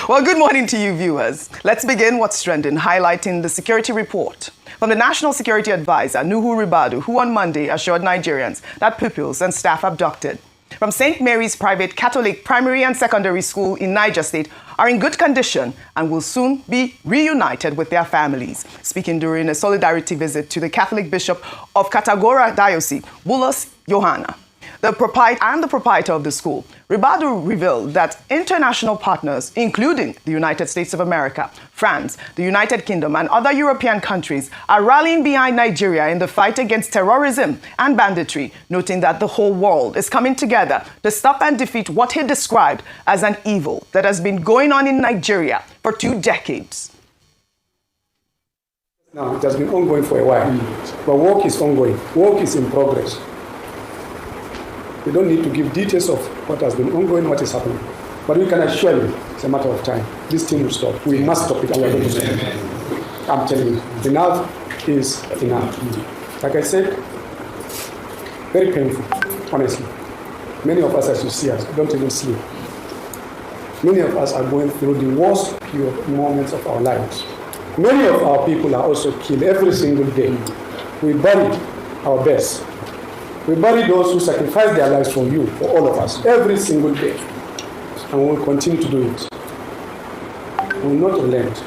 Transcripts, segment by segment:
Well, good morning to you, viewers. Let's begin what's trending, highlighting the security report from the National Security Advisor, Nuhu Ribadu, who on Monday assured Nigerians that pupils and staff abducted from St. Mary's Private Catholic Primary and Secondary School in Niger State are in good condition and will soon be reunited with their families. Speaking during a solidarity visit to the Catholic Bishop of Katagora Diocese, Bulus Yohana, the proprietor of the school, Ribadu revealed that international partners, including the United States of America, France, the United Kingdom, and other European countries, are rallying behind Nigeria in the fight against terrorism and banditry, noting that the whole world is coming together to stop and defeat what he described as an evil that has been going on in Nigeria for 2 decades. Now, it has been ongoing for a while, but work is ongoing. Work is in progress. We don't need to give details of what has been ongoing, what is happening. But we can assure you, it's a matter of time. This thing will stop. We must stop it, and we're going to stop it. I'm telling you, enough is enough. Like I said, very painful, honestly. Many of us, as you see us, don't even sleep. Many of us are going through the worst moments of our lives. Many of our people are also killed every single day. We buried our best. We bury those who sacrifice their lives for you, for all of us, every single day. And we will continue to do it. We will not relent.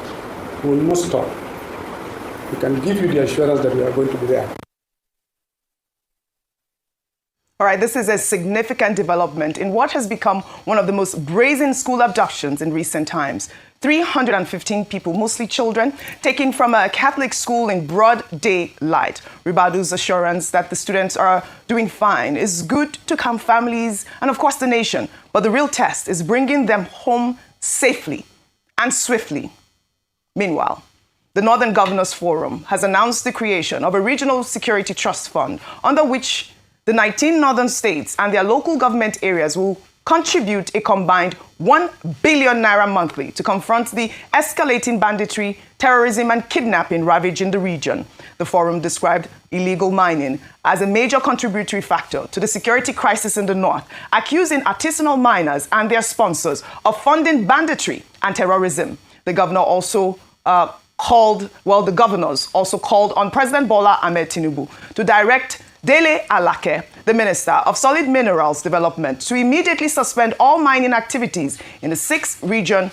We will not stop. We can give you the assurance that we are going to be there. All right, this is a significant development in what has become one of the most brazen school abductions in recent times. 315 people, mostly children, taken from a Catholic school in broad daylight. Ribadu's assurance that the students are doing fine is good to calm families and, of course, the nation. But the real test is bringing them home safely and swiftly. Meanwhile, the Northern Governors Forum has announced the creation of a regional security trust fund under which the 19 northern states and their local government areas will contribute a combined 1 billion naira monthly to confront the escalating banditry, terrorism, and kidnapping ravaging the region. The forum described illegal mining as a major contributory factor to the security crisis in the north, accusing artisanal miners and their sponsors of funding banditry and terrorism. The governor also the governors also called on President Bola Ahmed Tinubu to direct Dele Alake, the Minister of Solid Minerals Development, to immediately suspend all mining activities in the region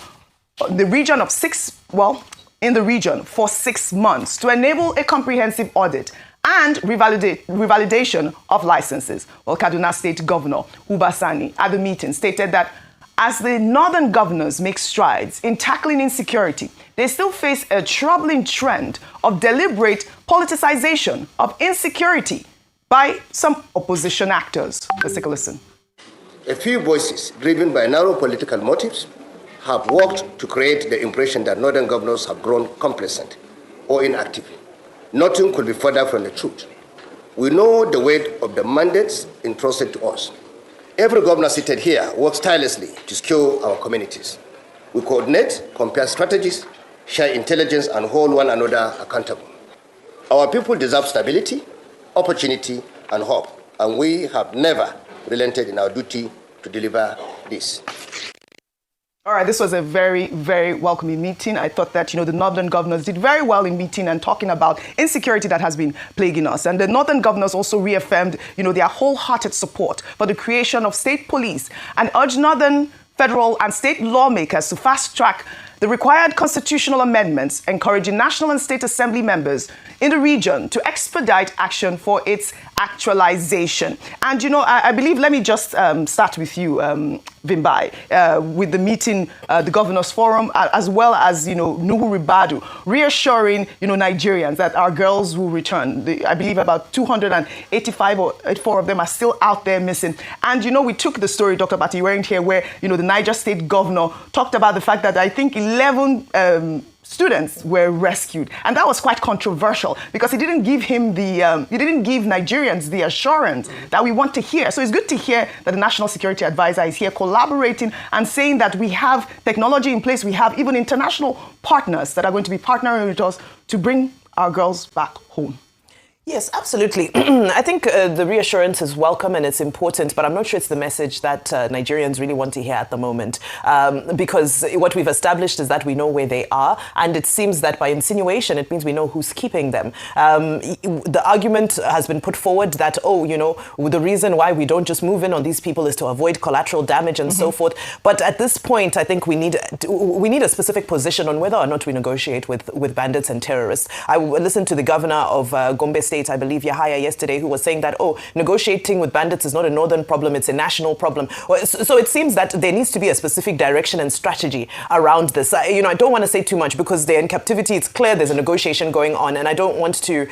for 6 months to enable a comprehensive audit and revalidation of licenses. Well, Kaduna State Governor Uba Sani at the meeting stated that as the northern governors make strides in tackling insecurity, they still face a troubling trend of deliberate politicization of insecurity by some opposition actors. Let's take a listen. A few voices driven by narrow political motives have worked to create the impression that northern governors have grown complacent or inactive. Nothing could be further from the truth. We know the weight of the mandates entrusted to us. Every governor seated here works tirelessly to secure our communities. We coordinate, compare strategies, share intelligence, and hold one another accountable. Our people deserve stability, opportunity, and hope, and we have never relented in our duty to deliver this. All right, this was a very, very welcoming meeting. I thought that, the northern governors did very well in meeting and talking about insecurity that has been plaguing us. And the northern governors also reaffirmed, their wholehearted support for the creation of state police and urged northern, federal, and state lawmakers to fast-track the required constitutional amendments, encouraging national and state assembly members in the region to expedite action for its actualization. And, I believe, let me just start with you, Vimbai, with the meeting, the Governors Forum, as well as, Nuhu Ribadu, reassuring, Nigerians that our girls will return. I believe about 285 or 84 of them are still out there missing. And, we took the story, Dr. Abati, you weren't here, where, the Niger State governor talked about the fact that I think 11 students were rescued, and that was quite controversial because he didn't give Nigerians the assurance that we want to hear. So it's good to hear that the National Security Advisor is here collaborating and saying that we have technology in place. We have even international partners that are going to be partnering with us to bring our girls back home. Yes, absolutely. I think the reassurance is welcome and it's important, but I'm not sure it's the message that Nigerians really want to hear at the moment. Because what we've established is that we know where they are, and it seems that by insinuation, it means we know who's keeping them. The argument has been put forward that, the reason why we don't just move in on these people is to avoid collateral damage and so forth. But at this point, I think we need a specific position on whether or not we negotiate with bandits and terrorists. I listened to the governor of Gombe State, I believe Yahaya, yesterday, who was saying that, negotiating with bandits is not a northern problem, it's a national problem. So it seems that there needs to be a specific direction and strategy around this. I don't want to say too much because they're in captivity. It's clear there's a negotiation going on, and I don't want to,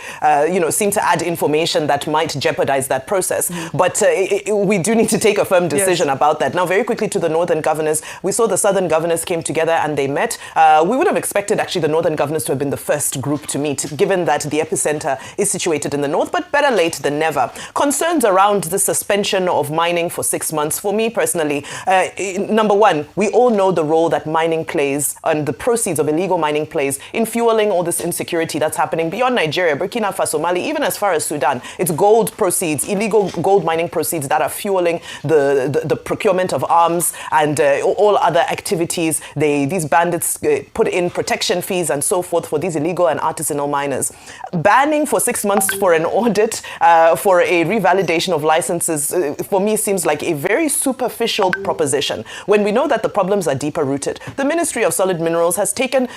seem to add information that might jeopardize that process. But we do need to take a firm decision about that. Now, very quickly to the northern governors, we saw the southern governors came together and they met. We would have expected actually the northern governors to have been the first group to meet, given that the epicenter is situated in the north, but better late than never. Concerns around the suspension of mining for 6 months, for me personally, number one, we all know the role that mining plays and the proceeds of illegal mining plays in fueling all this insecurity that's happening beyond Nigeria, Burkina Faso, Mali, even as far as Sudan. It's gold proceeds, illegal gold mining proceeds that are fueling the procurement of arms and all other activities. These bandits put in protection fees and so forth for these illegal and artisanal miners. Banning for 6 months for an audit, for a revalidation of licenses, for me seems like a very superficial proposition when we know that the problems are deeper rooted. The Ministry of Solid Minerals has taken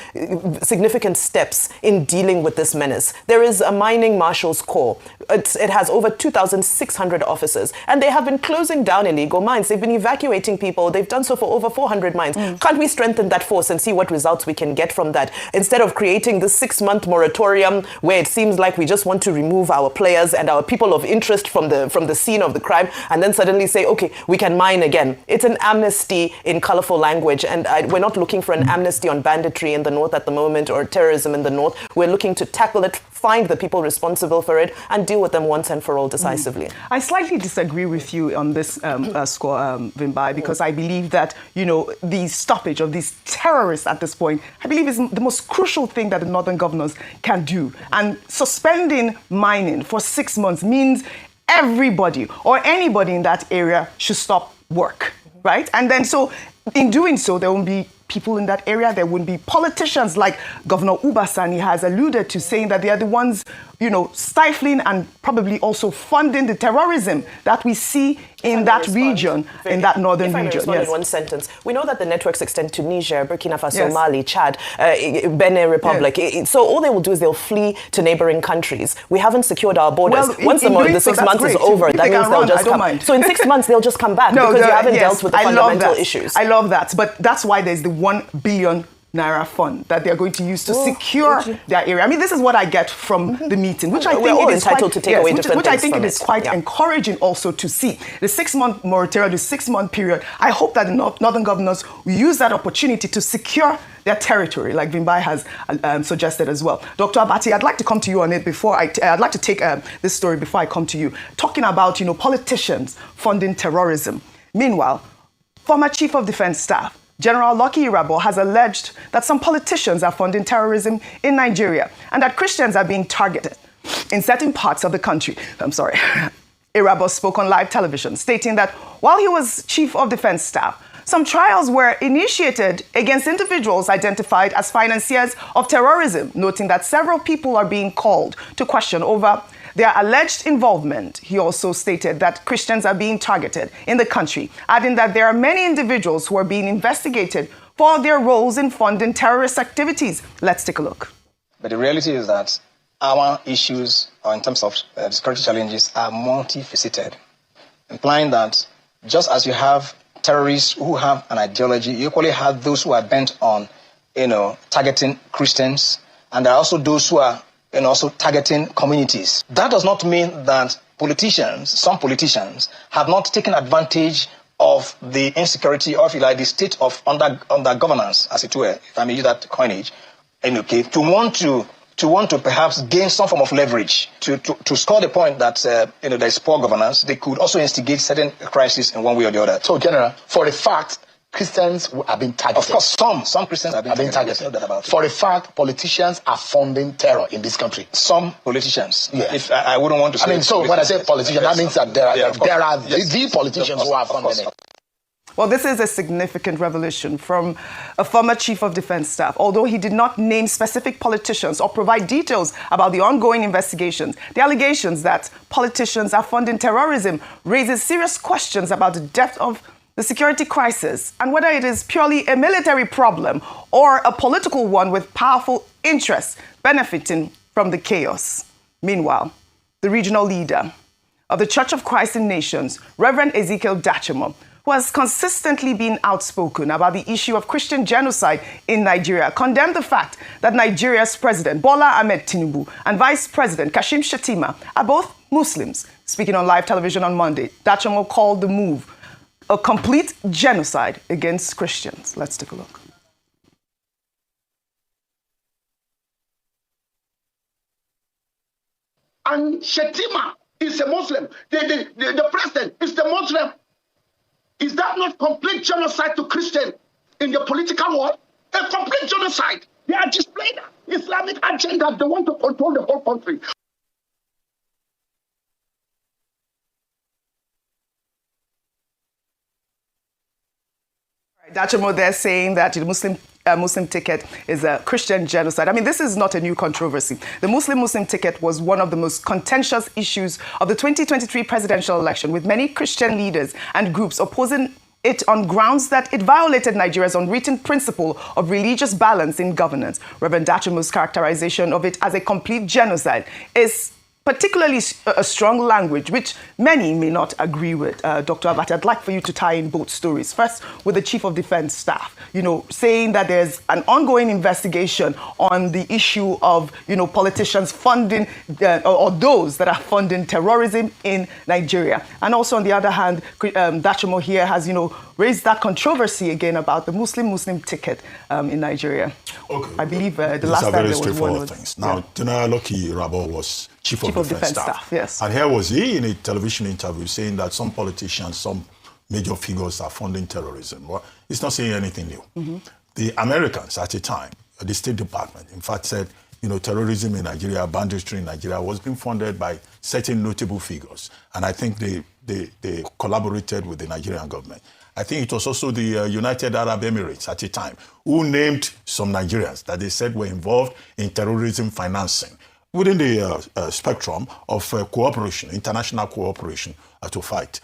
significant steps in dealing with this menace. There is a mining marshal's corps. It has over 2,600 officers, and they have been closing down illegal mines. They've been evacuating people. They've done so for over 400 mines. Can't we strengthen that force and see what results we can get from that, instead of creating this 6-month moratorium where it seems like we just want to remove our players and our people of interest from the scene of the crime, and then suddenly say, okay, we can mine again. It's an amnesty in colorful language, and we're not looking for an amnesty on banditry in the north at the moment or terrorism in the north. We're looking to tackle it, find the people responsible for it, and deal with them once and for all decisively. I slightly disagree with you on this score, Vimbai, because I believe that, the stoppage of these terrorists at this point, I believe is the most crucial thing that the northern governors can do. And suspending mining for 6 months means everybody or anybody in that area should stop work, right? And then so in doing so, there won't be people in that area. There wouldn't be politicians like Governor Ubasani has alluded to, saying that they are the ones, stifling and probably also funding the terrorism that we see in that region, in that northern region. Yes. In one sentence, we know that the networks extend to Niger, Burkina Faso, Mali, Chad, Benin Republic. Yes. So all they will do is they'll flee to neighboring countries. We haven't secured our borders. Well, once the 6 months is over, that means they'll just come. So in 6 months, they'll just come back because you haven't dealt with the fundamental issues. I love that. But that's why there's the 1 billion Naira fund that they're going to use to secure their area. I mean, this is what I get from the meeting, which I think we're all entitled to take away different which I things think from it is quite encouraging also to see. The 6-month moratorium, the 6-month period, I hope that the northern governors will use that opportunity to secure their territory, like Vimbai has suggested as well. Dr. Abati, I'd like to come to you on it before I'd like to take this story before I come to you. Talking about, politicians funding terrorism. Meanwhile, former Chief of Defense Staff General Lucky Irabor has alleged that some politicians are funding terrorism in Nigeria and that Christians are being targeted in certain parts of the country. Irabor spoke on live television, stating that while he was Chief of Defense Staff, some trials were initiated against individuals identified as financiers of terrorism, noting that several people are being called to question over their alleged involvement. He also stated that Christians are being targeted in the country, adding that there are many individuals who are being investigated for their roles in funding terrorist activities. Let's take a look. But the reality is that our issues, in terms of security challenges, are multifaceted, implying that just as you have terrorists who have an ideology, you equally have those who are bent on, targeting Christians, and there are also those who are also targeting communities. That does not mean that some politicians, have not taken advantage of the insecurity, or if you like, the state of under governance, as it were, if I may use that coinage, to want to perhaps gain some form of leverage to score the point that there's poor governance. They could also instigate certain crises in one way or the other. So, General, for the fact Christians are being targeted. Of course, some Christians are being targeted. No doubt about it. For a fact, politicians are funding terror in this country. Some politicians. Yeah. If I wouldn't want to say. I mean, so when I say politicians, that means that there are yes. the politicians who are funding it. Well, this is a significant revelation from a former chief of defense staff. Although he did not name specific politicians or provide details about the ongoing investigations, the allegations that politicians are funding terrorism raises serious questions about the depth of the security crisis and whether it is purely a military problem or a political one with powerful interests benefiting from the chaos. Meanwhile, the regional leader of the Church of Christ in Nations, Reverend Ezekiel Dachimo, who has consistently been outspoken about the issue of Christian genocide in Nigeria, condemned the fact that Nigeria's President Bola Ahmed Tinubu and Vice President Kashim Shettima are both Muslims. Speaking on live television on Monday, Dachimo called the move a complete genocide against Christians. Let's take a look. And Shettima is a Muslim. The president is the Muslim. Is that not complete genocide to Christians in the political world? A complete genocide. They are displaying Islamic agenda. They want to control the whole country. Dachimo there saying that the Muslim ticket is a Christian genocide. I mean, this is not a new controversy. The Muslim ticket was one of the most contentious issues of the 2023 presidential election, with many Christian leaders and groups opposing it on grounds that it violated Nigeria's unwritten principle of religious balance in governance. Reverend Dachimo's characterization of it as a complete genocide is particularly a strong language, which many may not agree with. Dr. Abati, I'd like for you to tie in both stories. First, with the Chief of Defense Staff, saying that there's an ongoing investigation on the issue of, politicians funding or those that are funding terrorism in Nigeria. And also, on the other hand, Dachimo here has, raised that controversy again about the Muslim ticket in Nigeria. Okay. I believe the last time there was one. Straightforward things. Now, General Lucky Rabo was Chief of Defense Staff. Yes. And here was he in a television interview saying that some politicians, some major figures are funding terrorism. Well, it's not saying anything new. Mm-hmm. The Americans at the time, the State Department, in fact, said, terrorism in Nigeria, banditry in Nigeria was being funded by certain notable figures. And I think they collaborated with the Nigerian government. I think it was also the United Arab Emirates at the time who named some Nigerians that they said were involved in terrorism financing within the spectrum of cooperation, international cooperation to fight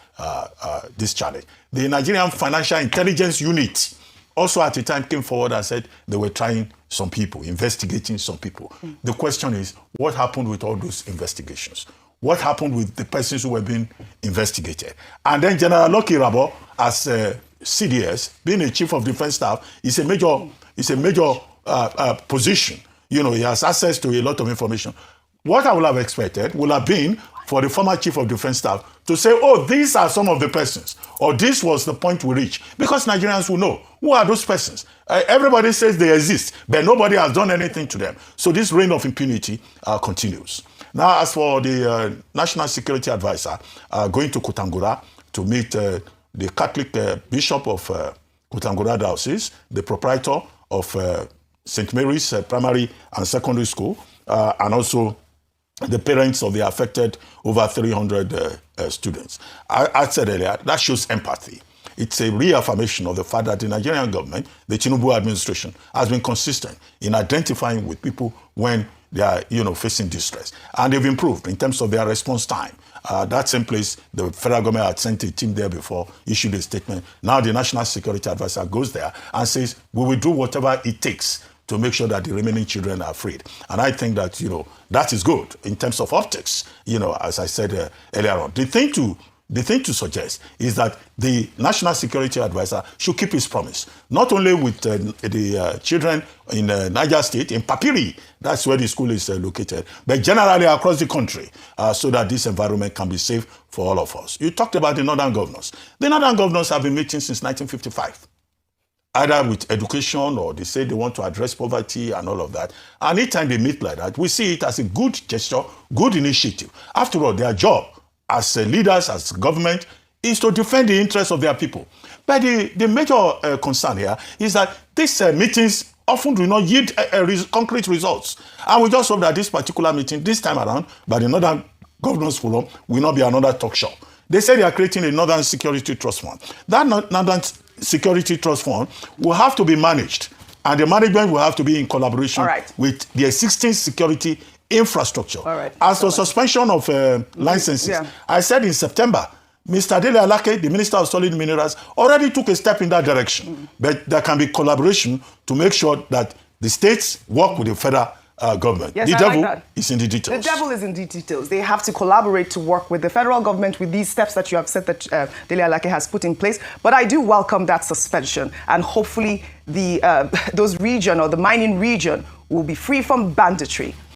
this challenge. The Nigerian Financial Intelligence Unit also at the time came forward and said they were trying some people, investigating some people. Mm. The question is, what happened with all those investigations? What happened with the persons who were being investigated? And then General Lucky Rabo, as CDS, being a Chief of Defense Staff, is a major position. He has access to a lot of information. What I would have expected would have been for the former Chief of Defense Staff to say, oh, these are some of the persons, or this was the point we reached. Because Nigerians will know, who are those persons? Everybody says they exist, but nobody has done anything to them. So this reign of impunity continues. Now, as for the National Security Advisor going to Kutangura to meet the Catholic Bishop of Kutangura Diocese, the proprietor of St. Mary's Primary and Secondary School, and also the parents of the affected over 300 students. I said earlier, that shows empathy. It's a reaffirmation of the fact that the Nigerian government, the Tinubu administration, has been consistent in identifying with people when they are, facing distress. And they've improved in terms of their response time. That same place, the federal government had sent a team there before, issued a statement. Now the National Security Advisor goes there and says, we will do whatever it takes to make sure that the remaining children are freed. And I think that, that is good in terms of optics, as I said earlier on. The thing to suggest is that the National Security Advisor should keep his promise, not only with the children in Niger State, in Papiri, that's where the school is located, but generally across the country, so that this environment can be safe for all of us. You talked about the Northern Governors. The Northern Governors have been meeting since 1955. Either with education or they say they want to address poverty and all of that. And anytime they meet like that, we see it as a good gesture, good initiative. After all, their job as leaders, as government, is to defend the interests of their people. But the major concern here is that these meetings often do not yield concrete results. And we just hope that this particular meeting, this time around, by the Northern Governors Forum, will not be another talk show. They say they are creating a Northern Security Trust Fund. That Northern Security Trust Fund will have to be managed, and the management will have to be in collaboration with the existing security infrastructure. As for suspension of licenses, I said in September, Mr. Dele Alake, the Minister of Solid Minerals, already took a step in that direction. But there can be collaboration to make sure that the states work with the federal government. Yes, the I devil like that. is in the details. The devil is in the details. They have to collaborate to work with the federal government with these steps that you have said that Dele Alake has put in place. But I do welcome that suspension, and hopefully those region or the mining region will be free from banditry.